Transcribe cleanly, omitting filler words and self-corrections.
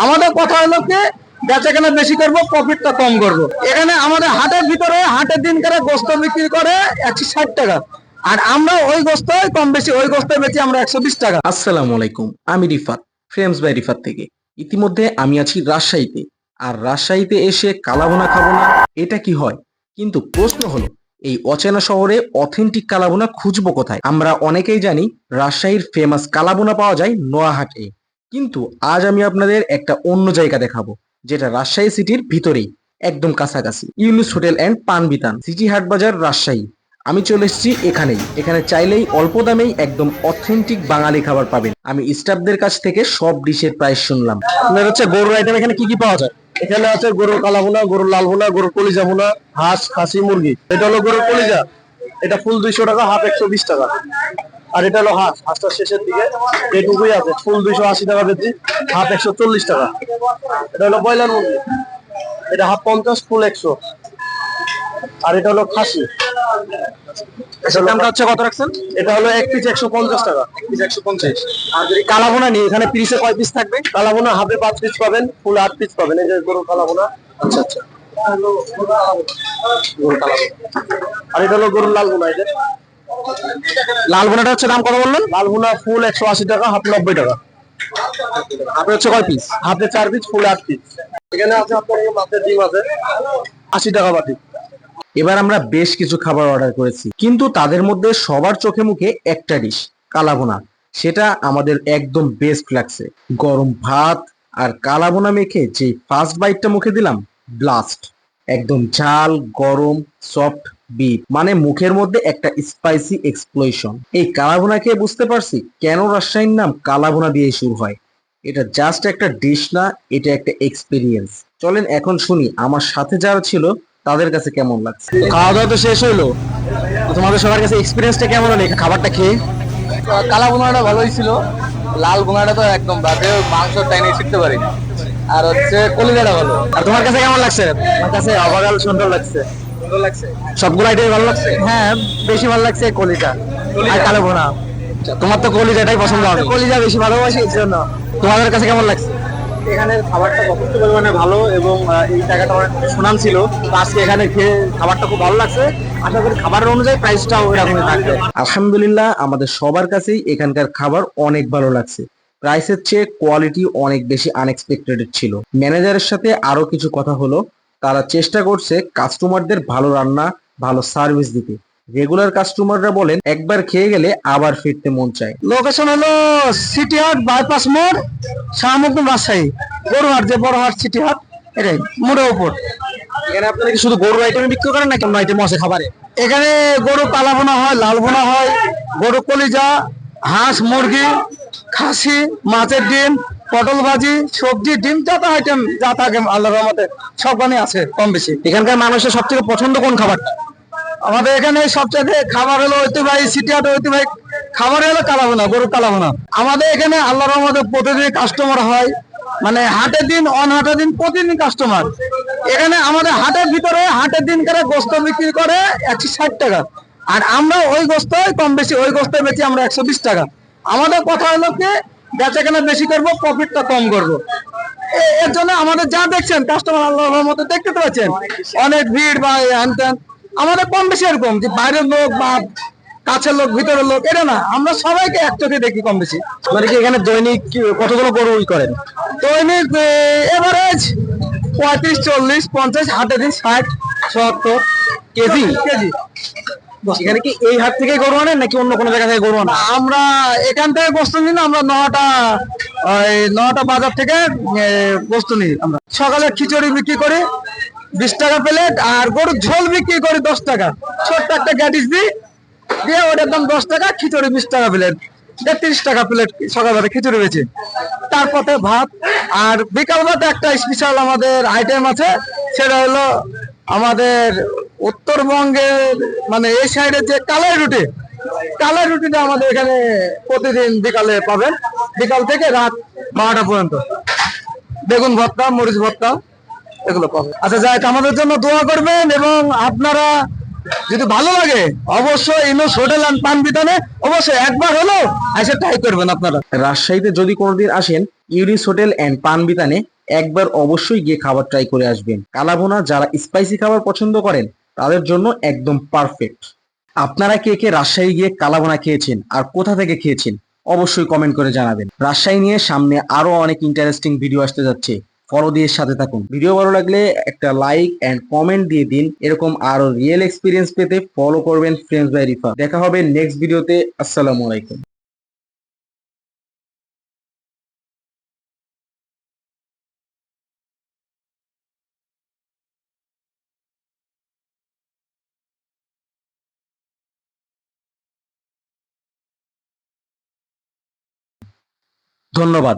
আমাদের কথা হলো কি বেচাকেনা বেশি করবো, প্রফিটটা কম করবো। এখানে আমাদের হাটের ভিতরে হাটের দিন করে গোস্ত বিক্রি করে 160 টাকা, আর আমরা ওই গোস্ত কম বেশি ওই গোস্ত বেচি আমরা 120 টাকা। আসসালামু আলাইকুম, আমি রিফাত, ফ্রেমস বাই রিফাত থেকে। ইতিমধ্যে আমি আছি রাজশাহীতে, আর রাজশাহীতে এসে কালাভুনা খাবো না, এটা কি হয়? কিন্তু প্রশ্ন হলো, এই অচেনা শহরে অথেন্টিক কালাভুনা খুঁজবো কোথায়? আমরা অনেকেই জানি রাজশাহীর ফেমাস কালাভুনা পাওয়া যায় নোয়াহাটে, কিন্তু আজ আমি আপনাদের একটা অন্য জায়গা দেখাবো, যেটা রাজশাহী সিটির ভিতরেই, একদম কাছাকাছি। ইউনুস হোটেল অ্যান্ড পানবিতান, সিটি হাট বাজার, রাজশাহী। আমি চলে এসেছি এখানে চাইলেই অল্প দামেই একদম অথেন্টিক বাঙালি খাবার পাবেন। আমি স্টাফদের কাছ থেকে সব ডিশের প্রাইস শুনলাম। আপনার হচ্ছে গরুর আইটেম এখানে কি কি পাওয়া যায়? এখানে আছে গরুর কালাভুনা, গরুর লাল ভুনা, গরুর কলিজা ভুনা, হাঁস, খাসি, মুরগি। এটা হলো গরুর কলিজা, এটা ফুল 200 টাকা, হাফ 120 টাকা। আর এটা হলো হাঁস, হাঁসটা শেষের দিকে এটুকুই আছে, ফুল 280 টাকা কেজি, হাফ 140 টাকা। এটা হলো ব্রয়লার মুরগি, এটা হাফ 50, ফুল 100। আর এটা হলো খাসি, এটার দামটা হচ্ছে কত রাখছেন? এটা হলো এক পিস 150 টাকা, এক পিস 150। আর যদি কালাভুনা নিই, এখানে পিসে কয় পিস থাকবে? কালাভুনা হাফে 5 পিস পাবেন, ফুল 8 পিস পাবেন। এই যে গরুর কালাভুনা। আচ্ছা আচ্ছা, গরুর কালাভুনা। আর এটা হলো গরুর লাল ভুনা। এই যে লাল ভুনাটা হচ্ছে দাম কত বললেন? লাল ভুনা ফুল 180 টাকা, হাফ 90 টাকা। হাফে হচ্ছে কয় পিস? হাফে 4 পিস, ফুল 8 পিস। এখানে আছে আপনার মাছের ডিম আছে, 80 টাকা বাটি। এবার আমরা বেশ কিছু খাবার অর্ডার করেছি, কিন্তু তাদের মধ্যে সবার চোখে মুখে একটা ডিশ, কালাভুনা। সেটা আমাদের একদম বেস্ট লাগছে। গরম ভাত আর কালাভুনা মেখে যে ফার্স্ট বাইটটা মুখে দিলাম, ব্লাস্ট। একদম ঝাল গরম সফট বিট, মানে মুখের মধ্যে একটা স্পাইসি এক্সপ্লোশন। এই কালাভুনা খেয়ে বুঝতে পারছি কেন রাজশাহীর নাম কালাভুনা দিয়ে শুরু হয়। এটা জাস্ট একটা ডিশ না, এটা একটা এক্সপিরিয়েন্স। চলেন এখন শুনি আমার সাথে যারা ছিল তাদের কাছে কেমন লাগছে। খাওয়া দাওয়া তো শেষ হইলো, তোমাদের সবার কাছে এক্সপিরিয়েন্সটা কেমন হলো এই খাবারটা খেয়ে? কালা ভুনাটা ভালোই ছিল, লাল ভুনাটা তো একদম বাদে, মাংস টাইনে শিখতে পারি। আর হচ্ছে কলিজাটা ভালো। আর তোমার কাছে কেমন লাগছে? আমার কাছে ওভারঅল সুন্দর লাগছে। সুন্দর লাগছে, সবগুলো আইটেম ভালো লাগছে? হ্যাঁ বেশি ভালো লাগছে কলিজা আর কালো ভুনা। তোমার তো কলিজাটাই পছন্দ হবে। কলিজা বেশি ভালোবাসি এর জন্য। তোমাদের কাছে কেমন লাগছে? এখানের খাবারটা যথেষ্ট পরিমাণে ভালো, এবং এই জায়গাটা অনেক সুনাম ছিল। তো আজকে এখানে খেয়ে খাবারটা খুব ভালো লাগছে। আশা করি খাবারের অনুযায়ী প্রাইসটাও এরকমই থাকবে। আলহামদুলিল্লাহ, আমাদের সবার কাছেই এখানকার খাবার অনেক ভালো লাগছে। প্রাইসের চেয়ে কোয়ালিটি অনেক বেশি আনএক্সপেক্টেড ছিল। ম্যানেজারের সাথে আরো কিছু কথা হলো, তারা চেষ্টা করছে কাস্টমারদের ভালো রান্না, ভালো সার্ভিস দিতে। রেগুলার কাস্টমাররা বলেন একবার খেয়ে গেলে আবার ফিরতে মন চায়। লোকেশন হলো সিটি হাট, বাইপাস মোড়, শাহমুকদম, রাজশাহী। গরুহাট, যে বড় হাট সিটি হাট, এটাই মোড়ের উপর। এখানে আপনারা কি শুধু গরুর আইটেম বিক্রি করেন নাকি অন্য আইটেম আছে খাবারে? এখানে গরু কালা ভুনা হয়, লাল ভুনা হয়, গরু কলিজা, হাঁস, মুরগি, খাসি, মাছের ডিম, পটল ভাজি, সবজি, ডিম, যত আইটেম যা থাকে আল্লাহর রহমতে সবখানে আছে কম বেশি। এখানকার মানুষের সব থেকে পছন্দ কোন খাবারটা? আমাদের এখানে সবচেয়ে খাবার হলো ঐতিহ্যবাহী, সিটি হাট ঐতিহ্যবাহী খাবার হলো কালাভুনা, গরু কালাভুনা। আমাদের এখানে আল্লাহর রহমতে প্রতিদিন কাস্টমার হয়, মানে হাটের দিন অন হাটের দিন প্রতিদিন কাস্টমার। এখানে আমাদের হাটের ভিতরে হাটের দিন করে গোস্ত বিক্রি করে 160 টাকা, আর আমরা ওই গোস্ত কম বেশি ওই গোস্ত বেচি আমরা 120 টাকা। আমাদের কথা হলো কি বেচাকেনা বেশি করবো, প্রফিটটা কম করবো। এর জন্য আমাদের যা দেখছেন কাস্টমার আল্লাহর রহমতে দেখতে তো পাচ্ছেন, অনেক ভিড় বা হ্যান ত্যান। আমাদের কম বেশি এরকম যে বাইরের লোক বা কাছের লোক ভিতরের লোক এটা না, আমরা সবাইকে এক চোখে দেখি কম বেশি। মানে কি এখানে দৈনিক কতগুলো গরু করেন? দৈনিক এভারেজ 35, 40, 50, হাটের দিন 60, 70 কেজি কেজি। এখানে কি এই হাট থেকে গরু আনেন নাকি অন্য কোনো জায়গা থেকে গরু আনেন? আমরা এখান থেকে গোস্ত নিই না, আমরা নটা বাজার থেকে গোস্ত নিই। আমরা সকালে খিচুড়ি বিক্রি করি 20 টাকা প্লেট, আর গরুর ঝোল বিক্রি করি 10 টাকা। ছোট্ট একটা গ্যাটিস দিই, দিয়ে ওটার দাম 10 টাকা, খিচুড়ি 20 টাকা প্লেট, 30 টাকা প্লেট সকালবেলা খিচুড়ি বেচি। তারপরে ভাত, আর বিকালবেলা একটা স্পেশাল আমাদের আইটেম আছে, সেটা হলো আমাদের উত্তরবঙ্গের মানে এই সাইডের যে কালাই রুটি, কালাই রুটিটা আমাদের এখানে প্রতিদিন বিকালে পাবেন, বিকাল থেকে রাত 12টা পর্যন্ত। বেগুন ভর্তা, মরিচ ভর্তা, এগুলো পাবেন। আচ্ছা যাক, আমাদের জন্য দোয়া করবেন, এবং আপনারা যদি ভালো লাগে অবশ্যই ইউনুস হোটেল অ্যান্ড পানবিতানে অবশ্যই একবার হলো এসে ট্রাই করবেন আপনারা। রাজশাহীতে যদি কোনোদিন আসেন, ইউরিস হোটেল অ্যান্ড পানবিতানে একবার অবশ্যই গিয়ে খাবার ট্রাই করে আসবেন। কালাভুনা যারা স্পাইসি খাবার পছন্দ করেন তাদের জন্য একদম পারফেক্ট। আপনারা কে কে রাজশাহী গিয়ে কালাভুনা খেয়েছেন আর কোথা থেকে খেয়েছেন অবশ্যই কমেন্ট করে জানাবেন। রাজশাহী নিয়ে সামনে আরো অনেক ইন্টারেস্টিং ভিডিও আসতে যাচ্ছে, ফলো দিয়ে সাথে থাকুন। ভিডিও ভালো লাগলে একটা লাইক এন্ড কমেন্ট দিয়ে দিন। এরকম আরো রিয়েল এক্সপিরিয়েন্স পেতে ফলো করবেন ফ্রেন্ডস বাই রিফাত। দেখা হবে নেক্সট ভিডিওতে। আসসালামু আলাইকুম। ধন্যবাদ।